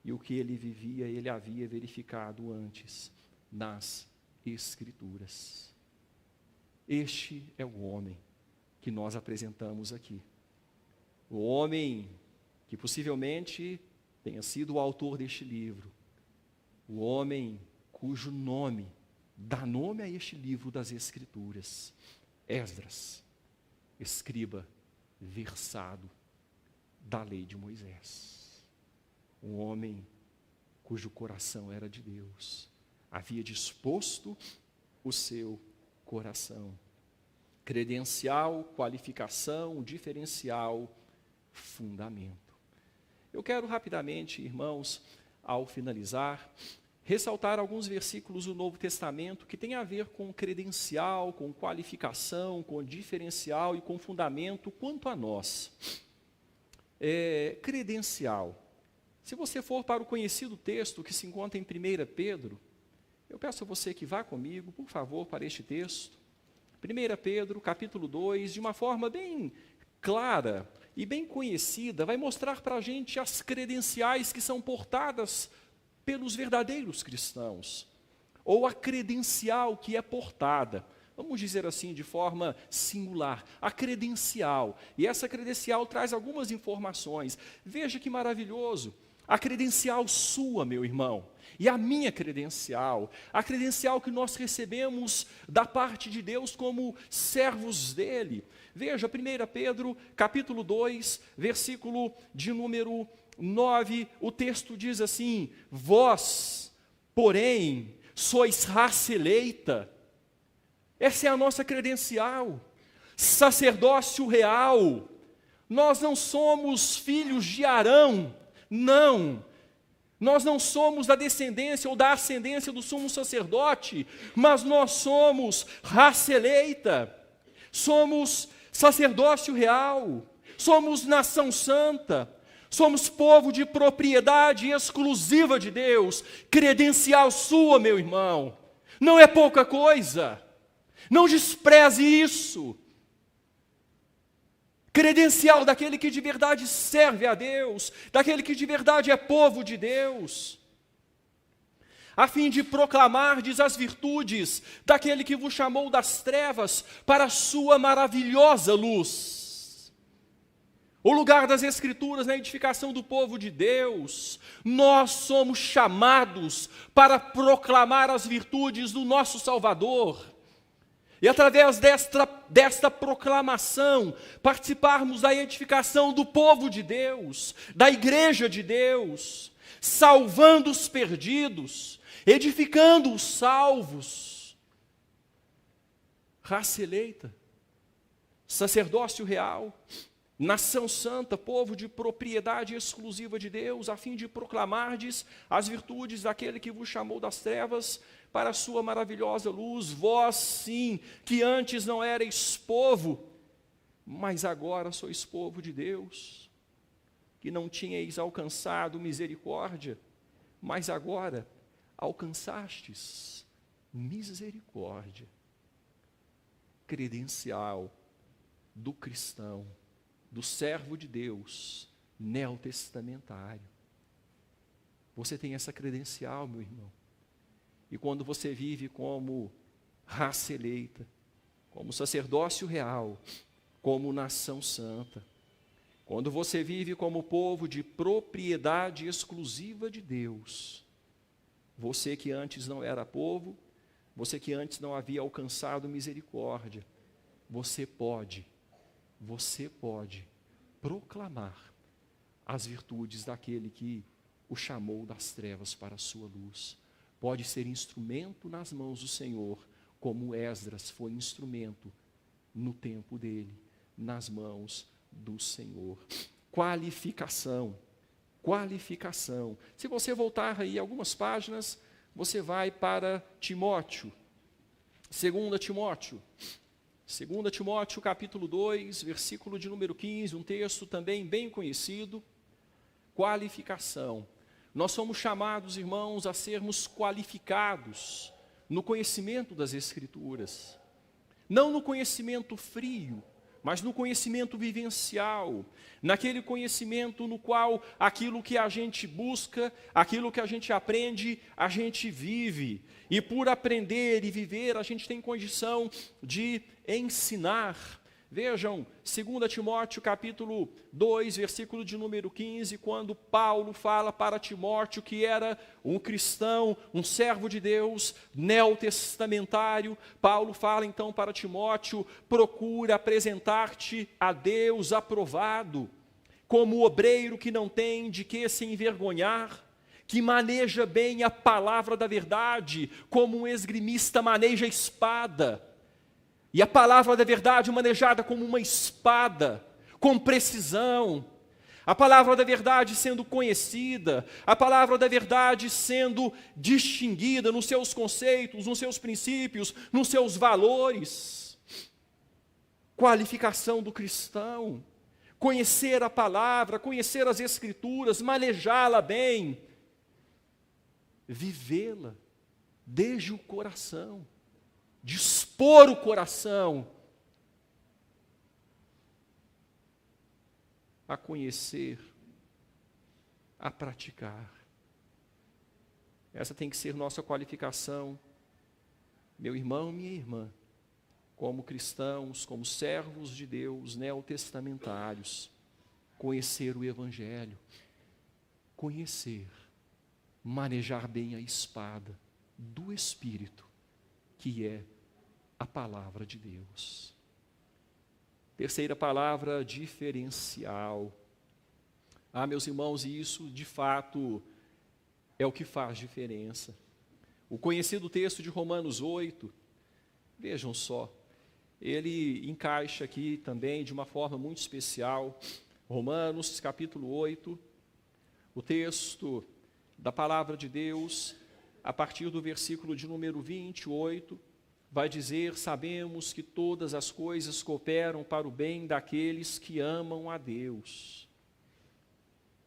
E o que ele vivia, ele havia verificado antes nas Escrituras. Este é o homem que nós apresentamos aqui. O homem que possivelmente tenha sido o autor deste livro. O homem cujo nome dá nome a este livro das Escrituras. Esdras, escriba versado da lei de Moisés. Um homem cujo coração era de Deus. Havia disposto o seu coração. Credencial, qualificação, diferencial, fundamento. Eu quero rapidamente, irmãos, ao finalizar, ressaltar alguns versículos do Novo Testamento que têm a ver com credencial, com qualificação, com diferencial e com fundamento quanto a nós. Credencial. Se você for para o conhecido texto que se encontra em 1 Pedro, eu peço a você que vá comigo, por favor, para este texto. 1 Pedro, capítulo 2, de uma forma bem clara e bem conhecida, vai mostrar para a gente as credenciais que são portadas pelos verdadeiros cristãos, ou a credencial que é portada, vamos dizer assim de forma singular, a credencial, e essa credencial traz algumas informações. Veja que maravilhoso, a credencial sua, meu irmão, e a minha credencial, a credencial que nós recebemos da parte de Deus como servos dele. Veja, 1 Pedro, capítulo 2, versículo de número 9, o texto diz assim: vós, porém, sois raça eleita. Essa é a nossa credencial. Sacerdócio real. Nós não somos filhos de Arão, não. Nós não somos da descendência ou da ascendência do sumo sacerdote, mas nós somos raça eleita. Somos sacerdócio real. Somos nação santa. Somos povo de propriedade exclusiva de Deus, credencial sua, meu irmão. Não é pouca coisa. Não despreze isso. Credencial daquele que de verdade serve a Deus, daquele que de verdade é povo de Deus. a fim de proclamardes as virtudes daquele que vos chamou das trevas para a sua maravilhosa luz. O lugar das Escrituras na edificação do povo de Deus, nós somos chamados para proclamar as virtudes do nosso Salvador. E através desta proclamação, participarmos da edificação do povo de Deus, da igreja de Deus, salvando os perdidos, edificando os salvos. Raça eleita, sacerdócio real, nação santa, povo de propriedade exclusiva de Deus, a fim de proclamardes as virtudes daquele que vos chamou das trevas para a sua maravilhosa luz. Vós, sim, que antes não erais povo, mas agora sois povo de Deus, que não tinhais alcançado misericórdia, mas agora alcançastes misericórdia. Credencial do cristão, do servo de Deus, neotestamentário. Você tem essa credencial, meu irmão. E quando você vive como raça eleita, como sacerdócio real, como nação santa, quando você vive como povo de propriedade exclusiva de Deus, você que antes não era povo, você que antes não havia alcançado misericórdia, você pode proclamar as virtudes daquele que o chamou das trevas para a sua luz. Pode ser instrumento nas mãos do Senhor, como Esdras foi instrumento no tempo dele, nas mãos do Senhor. Qualificação. Se você voltar aí algumas páginas, você vai para Timóteo, 2 Timóteo capítulo 2, versículo de número 15, um texto também bem conhecido. Qualificação. Nós somos chamados, irmãos, a sermos qualificados no conhecimento das Escrituras. Não no conhecimento frio, mas no conhecimento vivencial, naquele conhecimento no qual aquilo que a gente busca, aquilo que a gente aprende, a gente vive. E por aprender e viver, a gente tem condição de ensinar. Vejam, 2 Timóteo capítulo 2, versículo de número 15, quando Paulo fala para Timóteo que era um cristão, um servo de Deus, neotestamentário. Paulo fala então para Timóteo: procura apresentar-te a Deus aprovado, como obreiro que não tem de que se envergonhar, que maneja bem a palavra da verdade, como um esgrimista maneja a espada. E a palavra da verdade manejada como uma espada, com precisão. A palavra da verdade sendo conhecida, a palavra da verdade sendo distinguida nos seus conceitos, nos seus princípios, nos seus valores. Qualificação do cristão. Conhecer a palavra, conhecer as Escrituras, manejá-la bem. Vivê-la desde o coração. Dispor o coração a conhecer, a praticar. Essa tem que ser nossa qualificação, meu irmão, minha irmã, como cristãos, como servos de Deus, neotestamentários, conhecer o Evangelho, conhecer, manejar bem a espada do Espírito, que é a palavra de Deus. Terceira palavra, diferencial. Meus irmãos, isso de fato é o que faz diferença. O conhecido texto de Romanos 8, vejam só, ele encaixa aqui também de uma forma muito especial. Romanos capítulo 8, o texto da palavra de Deus, a partir do versículo de número 28, vai dizer: sabemos que todas as coisas cooperam para o bem daqueles que amam a Deus,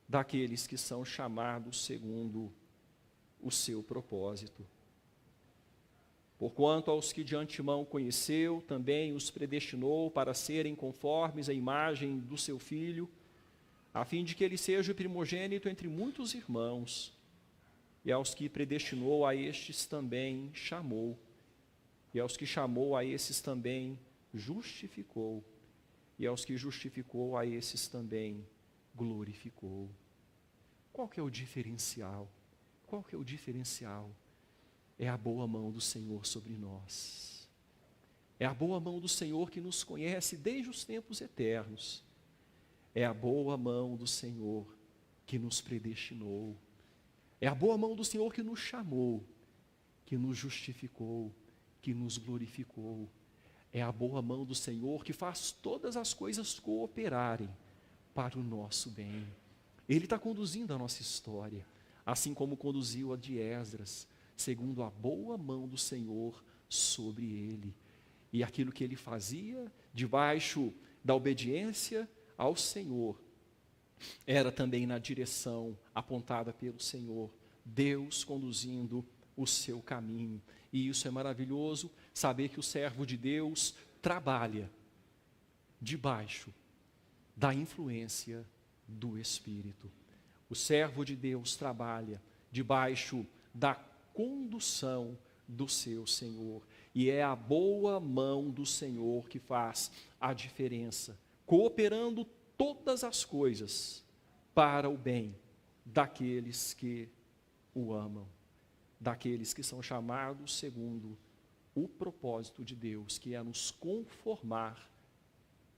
daqueles que são chamados segundo o seu propósito. Porquanto aos que de antemão conheceu, também os predestinou para serem conformes à imagem do seu Filho, a fim de que ele seja o primogênito entre muitos irmãos. E aos que predestinou, a estes também chamou. E aos que chamou, a esses também justificou. E aos que justificou, a esses também glorificou. Qual que é o diferencial? Qual que é o diferencial? É a boa mão do Senhor sobre nós. É a boa mão do Senhor que nos conhece desde os tempos eternos. É a boa mão do Senhor que nos predestinou. É a boa mão do Senhor que nos chamou, que nos justificou, que nos glorificou. É a boa mão do Senhor que faz todas as coisas cooperarem para o nosso bem. Ele está conduzindo a nossa história, assim como conduziu a de Esdras, segundo a boa mão do Senhor sobre ele. E aquilo que ele fazia, debaixo da obediência ao Senhor, era também na direção apontada pelo Senhor, Deus conduzindo o seu caminho. E isso é maravilhoso, saber que o servo de Deus trabalha debaixo da influência do Espírito. O servo de Deus trabalha debaixo da condução do seu Senhor. E é a boa mão do Senhor que faz a diferença, cooperando todas as coisas para o bem daqueles que o amam, daqueles que são chamados segundo o propósito de Deus, que é nos conformar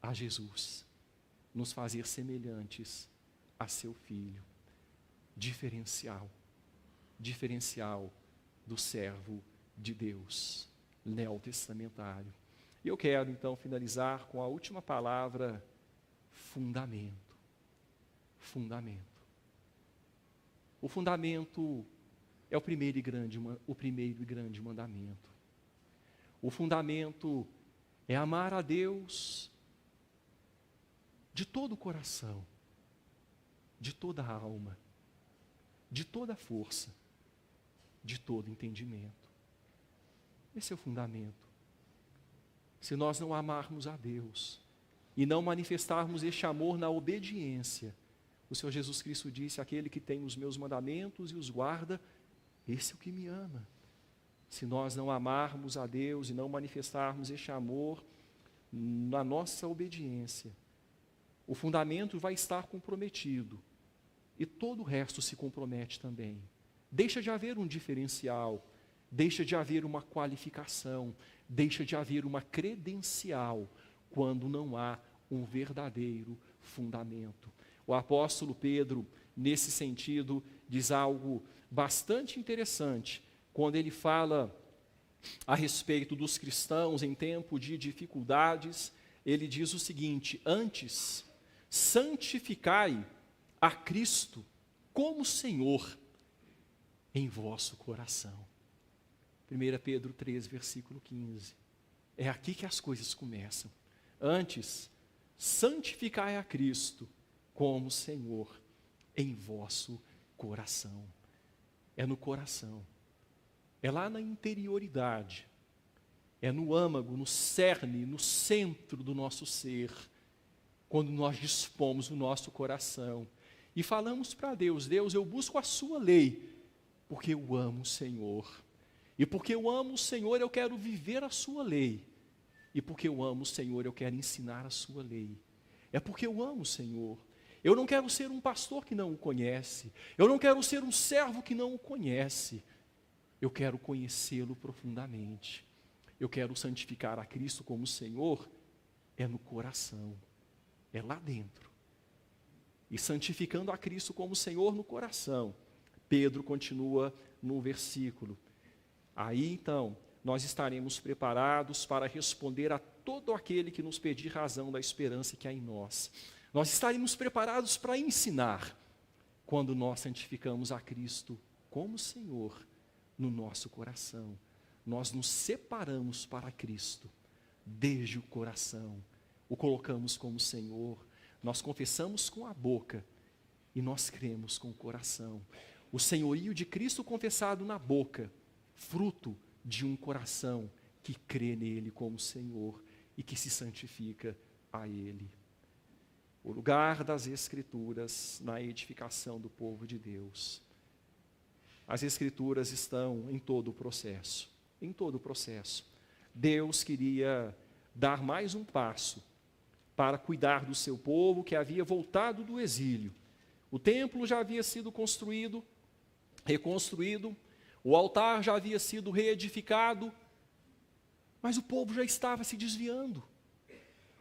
a Jesus, nos fazer semelhantes a seu Filho. Diferencial do servo de Deus, neotestamentário. E eu quero então finalizar com a última palavra: fundamento. Fundamento. O fundamento é o primeiro e grande mandamento. O fundamento é amar a Deus de todo o coração, de toda a alma, de toda a força, de todo entendimento. Esse é o fundamento. Se nós não amarmos a Deus e não manifestarmos este amor na obediência, o Senhor Jesus Cristo disse: aquele que tem os meus mandamentos e os guarda, esse é o que me ama. Se nós não amarmos a Deus e não manifestarmos este amor na nossa obediência, o fundamento vai estar comprometido e todo o resto se compromete também. Deixa de haver um diferencial, deixa de haver uma qualificação, deixa de haver uma credencial quando não há um verdadeiro fundamento. O apóstolo Pedro, nesse sentido, diz algo bastante interessante, quando ele fala a respeito dos cristãos em tempo de dificuldades. Ele diz o seguinte: antes, santificai a Cristo como Senhor em vosso coração. 1 Pedro 3, versículo 15. É aqui que as coisas começam. Antes, santificai a Cristo como Senhor em vosso coração. É no coração, é lá na interioridade, é no âmago, no cerne, no centro do nosso ser, quando nós dispomos o nosso coração e falamos para Deus: Deus, eu busco a sua lei, porque eu amo o Senhor. E porque eu amo o Senhor, eu quero viver a sua lei. E porque eu amo o Senhor, eu quero ensinar a sua lei. É porque eu amo o Senhor. Eu não quero ser um pastor que não o conhece. Eu não quero ser um servo que não o conhece. Eu quero conhecê-lo profundamente. Eu quero santificar a Cristo como Senhor. É no coração. É lá dentro. E santificando a Cristo como Senhor no coração, Pedro continua no versículo. Aí então, nós estaremos preparados para responder a todo aquele que nos pedir razão da esperança que há em nós. Nós estaremos preparados para ensinar, quando nós santificamos a Cristo como Senhor no nosso coração. Nós nos separamos para Cristo, desde o coração, o colocamos como Senhor, nós confessamos com a boca e nós cremos com o coração. O senhorio de Cristo confessado na boca, fruto de um coração que crê nele como Senhor e que se santifica a ele. O lugar das Escrituras na edificação do povo de Deus. as Escrituras estão em todo o processo. Em todo o processo. Deus queria dar mais um passo para cuidar do seu povo que havia voltado do exílio. O templo já havia sido construído, reconstruído, o altar já havia sido reedificado, mas o povo já estava se desviando.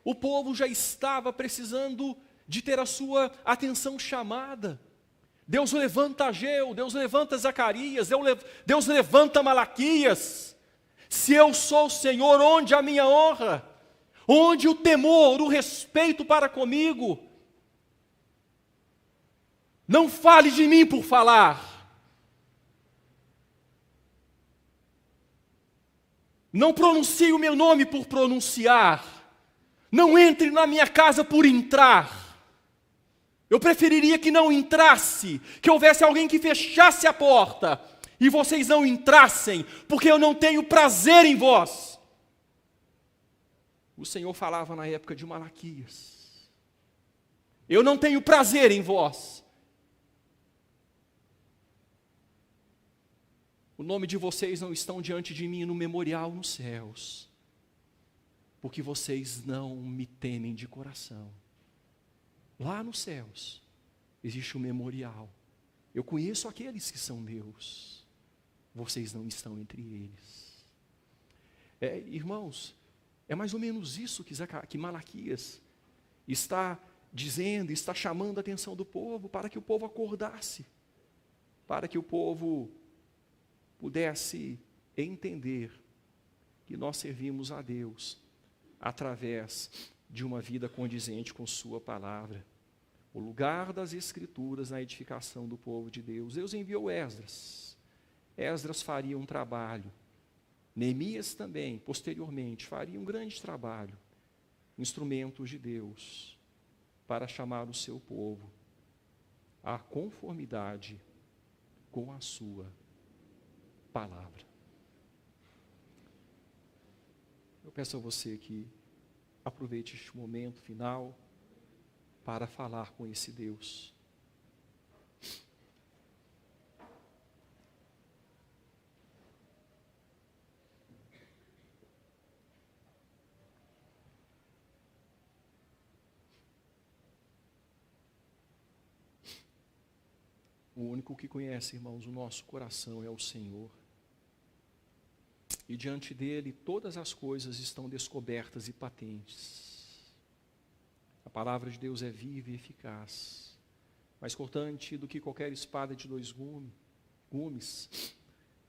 O povo já estava precisando de ter a sua atenção chamada. Deus levanta Ageu, Deus levanta Zacarias, Deus levanta Malaquias. Se eu sou o Senhor, onde a minha honra? Onde o temor, o respeito para comigo? Não fale de mim por falar. Não pronuncie o meu nome por pronunciar. Não entre na minha casa por entrar. Eu preferiria que não entrasse, que houvesse alguém que fechasse a porta e vocês não entrassem, porque eu não tenho prazer em vós. O Senhor falava na época de Malaquias. Eu não tenho prazer em vós. O nome de vocês não estão diante de mim no memorial nos céus, porque vocês não me temem de coração. Lá nos céus existe um memorial. Eu conheço aqueles que são meus. Vocês não estão entre eles. Irmãos, é mais ou menos isso que Malaquias está dizendo, está chamando a atenção do povo, para que o povo acordasse, para que o povo pudesse entender que nós servimos a Deus através de uma vida condizente com sua palavra. O lugar das Escrituras na edificação do povo de Deus. Deus enviou Esdras. Esdras faria um trabalho. Neemias também, posteriormente, faria um grande trabalho. Instrumentos de Deus para chamar o seu povo à conformidade com a sua palavra. Eu peço a você que aproveite este momento final para falar com esse Deus. O único que conhece, irmãos, o nosso coração é o Senhor. E diante dele todas as coisas estão descobertas e patentes. A palavra de Deus é viva e eficaz, mais cortante do que qualquer espada de dois gumes,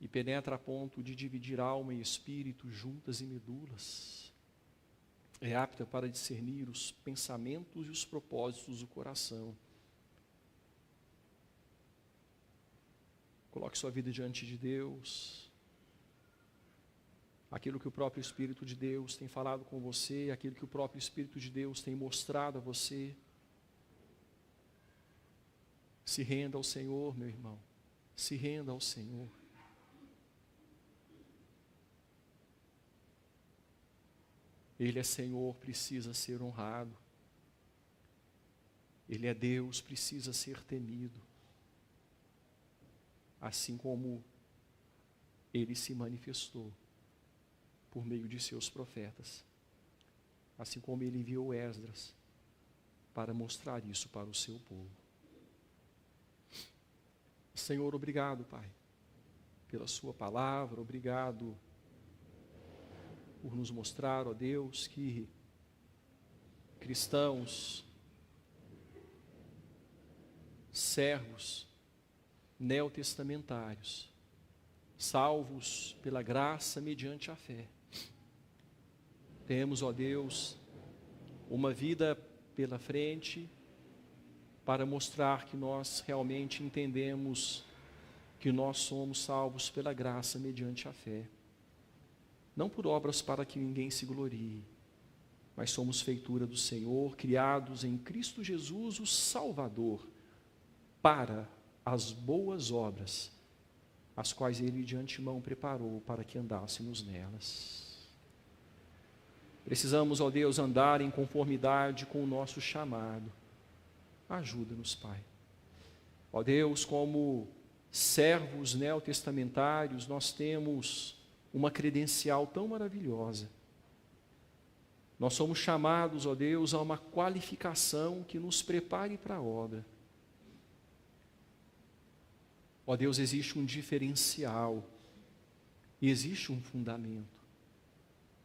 e penetra a ponto de dividir alma e espírito, juntas e medulas. É apta para discernir os pensamentos e os propósitos do coração. Coloque sua vida diante de Deus. Aquilo que o próprio Espírito de Deus tem falado com você, aquilo que o próprio Espírito de Deus tem mostrado a você. Se renda ao Senhor, meu irmão. Se renda ao Senhor. Ele é Senhor, precisa ser honrado. Ele é Deus, precisa ser temido. Assim como Ele se manifestou por meio de seus profetas. Assim como Ele enviou Esdras para mostrar isso para o seu povo. Senhor, obrigado, Pai, pela sua palavra, obrigado por nos mostrar, ó Deus, que cristãos, servos, neotestamentários, salvos pela graça mediante a fé. Temos, ó Deus, uma vida pela frente para mostrar que nós realmente entendemos que nós somos salvos pela graça mediante a fé. Não por obras para que ninguém se glorie, mas somos feitura do Senhor, criados em Cristo Jesus, o Salvador, para as boas obras, as quais Ele de antemão preparou para que andássemos nelas. Precisamos, ó Deus, andar em conformidade com o nosso chamado. Ajuda-nos, Pai. Ó Deus, como servos neotestamentários, nós temos uma credencial tão maravilhosa. Nós somos chamados, ó Deus, a uma qualificação que nos prepare para a obra. Ó Deus, existe um diferencial, e existe um fundamento,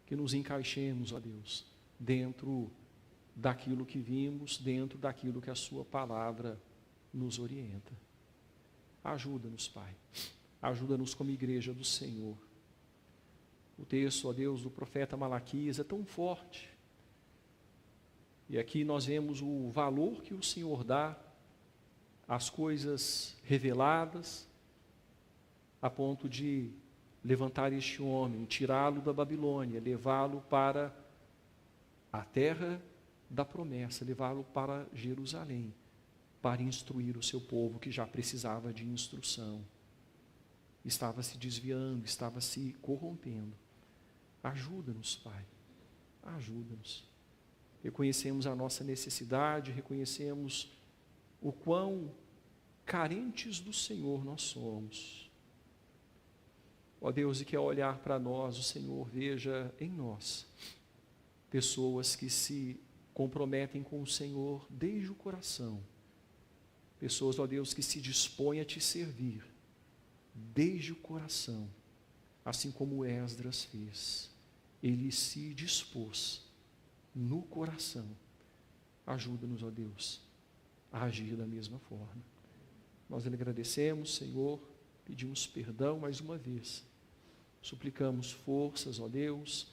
que nos encaixemos, ó Deus, dentro daquilo que vimos, dentro daquilo que a sua palavra nos orienta. Ajuda-nos, Pai. Ajuda-nos como igreja do Senhor. O texto, ó Deus, do profeta Malaquias é tão forte. E aqui nós vemos o valor que o Senhor dá às coisas reveladas, a ponto de levantar este homem, tirá-lo da Babilônia, levá-lo para a terra da promessa, levá-lo para Jerusalém, para instruir o seu povo que já precisava de instrução. Estava se desviando, estava se corrompendo. Ajuda-nos, Pai, ajuda-nos. Reconhecemos a nossa necessidade, reconhecemos o quão carentes do Senhor nós somos. Ó Deus, e que ao olhar para nós, o Senhor veja em nós pessoas que se comprometem com o Senhor desde o coração. Pessoas, ó Deus, que se dispõem a te servir desde o coração, assim como Esdras fez. Ele se dispôs no coração. Ajuda-nos, ó Deus, a agir da mesma forma. Nós lhe agradecemos, Senhor, pedimos perdão mais uma vez. Suplicamos forças, ó Deus,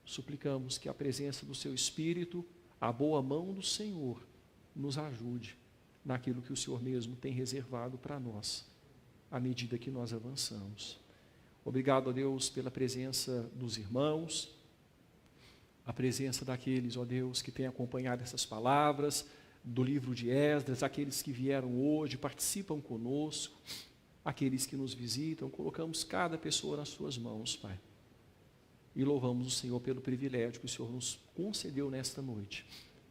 suplicamos que a presença do Seu Espírito, a boa mão do Senhor, nos ajude naquilo que o Senhor mesmo tem reservado para nós, à medida que nós avançamos. Obrigado, ó Deus, pela presença dos irmãos, a presença daqueles, ó Deus, que têm acompanhado essas palavras do livro de Esdras, aqueles que vieram hoje, participam conosco, aqueles que nos visitam. Colocamos cada pessoa nas suas mãos, Pai, e louvamos o Senhor pelo privilégio que o Senhor nos concedeu nesta noite,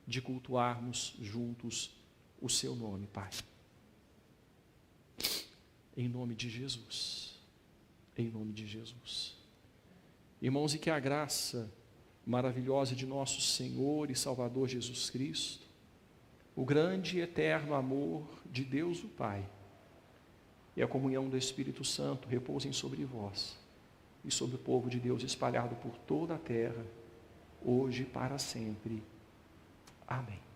de cultuarmos juntos o Seu nome, Pai. Em nome de Jesus, em nome de Jesus. Irmãos, e que a graça maravilhosa de nosso Senhor e Salvador Jesus Cristo, o grande e eterno amor de Deus o Pai e a comunhão do Espírito Santo repousem sobre vós e sobre o povo de Deus espalhado por toda a terra, hoje e para sempre. Amém.